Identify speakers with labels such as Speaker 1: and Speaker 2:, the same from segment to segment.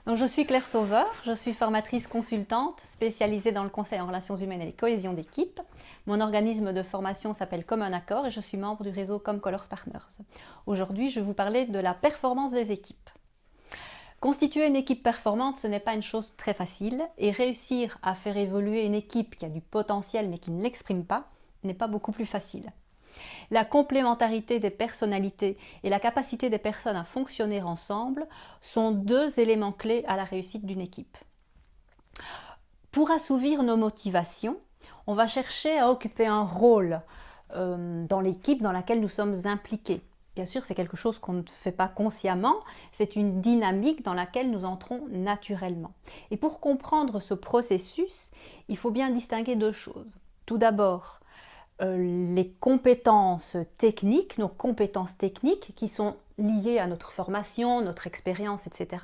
Speaker 1: Donc, je suis Claire Sauveur, je suis formatrice consultante spécialisée dans le conseil en relations humaines et les cohésions d'équipe. Mon organisme de formation s'appelle Comme un accord et je suis membre du réseau Comcolors Partners. Aujourd'hui, je vais vous parler de la performance des équipes. Constituer une équipe performante, ce n'est pas une chose très facile et réussir à faire évoluer une équipe qui a du potentiel mais qui ne l'exprime pas n'est pas beaucoup plus facile. La complémentarité des personnalités et la capacité des personnes à fonctionner ensemble sont deux éléments clés à la réussite d'une équipe. Pour assouvir nos motivations, on va chercher à occuper un rôle dans l'équipe dans laquelle nous sommes impliqués. Bien sûr, c'est quelque chose qu'on ne fait pas consciemment, c'est une dynamique dans laquelle nous entrons naturellement. Et pour comprendre ce processus, il faut bien distinguer deux choses. Tout d'abord, les compétences techniques, nos compétences techniques qui sont liées à notre formation, notre expérience, etc.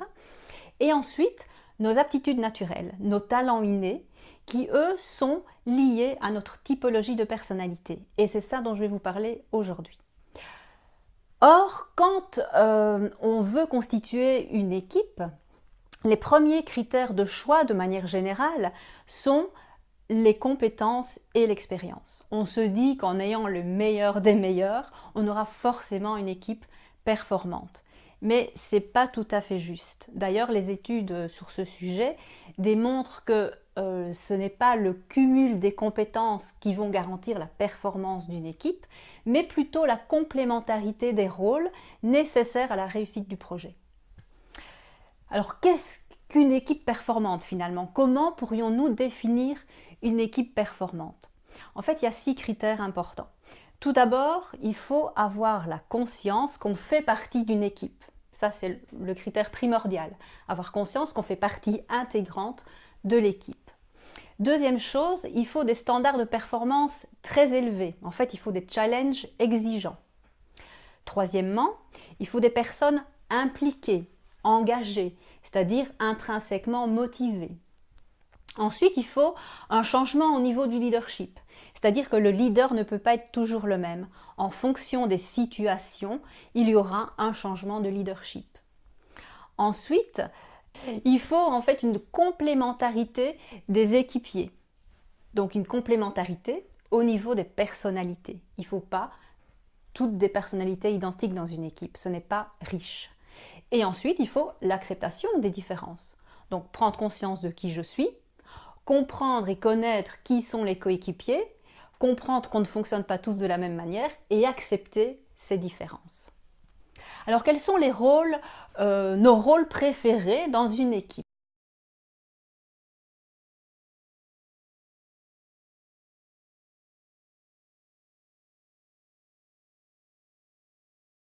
Speaker 1: Et ensuite, nos aptitudes naturelles, nos talents innés, qui eux sont liés à notre typologie de personnalité. Et c'est ça dont je vais vous parler aujourd'hui. Or, quand on veut constituer une équipe, les premiers critères de choix de manière générale sont les compétences et l'expérience. On se dit qu'en ayant le meilleur des meilleurs, on aura forcément une équipe performante. Mais ce n'est pas tout à fait juste. D'ailleurs, les études sur ce sujet démontrent que ce n'est pas le cumul des compétences qui vont garantir la performance d'une équipe, mais plutôt la complémentarité des rôles nécessaires à la réussite du projet. Alors, qu'est-ce qu'une équipe performante finalement? Comment pourrions-nous définir une équipe performante? En fait, il y a 6 critères importants. Tout d'abord, il faut avoir la conscience qu'on fait partie d'une équipe. Ça, c'est le critère primordial. Avoir conscience qu'on fait partie intégrante de l'équipe. Deuxième chose, il faut des standards de performance très élevés. En fait, il faut des challenges exigeants. Troisièmement, il faut des personnes impliquées, engagées, c'est-à-dire intrinsèquement motivées. Ensuite, il faut un changement au niveau du leadership, c'est-à-dire que le leader ne peut pas être toujours le même. En fonction des situations, il y aura un changement de leadership. Ensuite, il faut en fait une complémentarité des équipiers. Donc une complémentarité au niveau des personnalités. Il ne faut pas toutes des personnalités identiques dans une équipe, ce n'est pas riche. Et ensuite, il faut l'acceptation des différences. Donc prendre conscience de qui je suis, comprendre et connaître qui sont les coéquipiers, comprendre qu'on ne fonctionne pas tous de la même manière et accepter ces différences. Alors quels sont nos rôles préférés dans une équipe?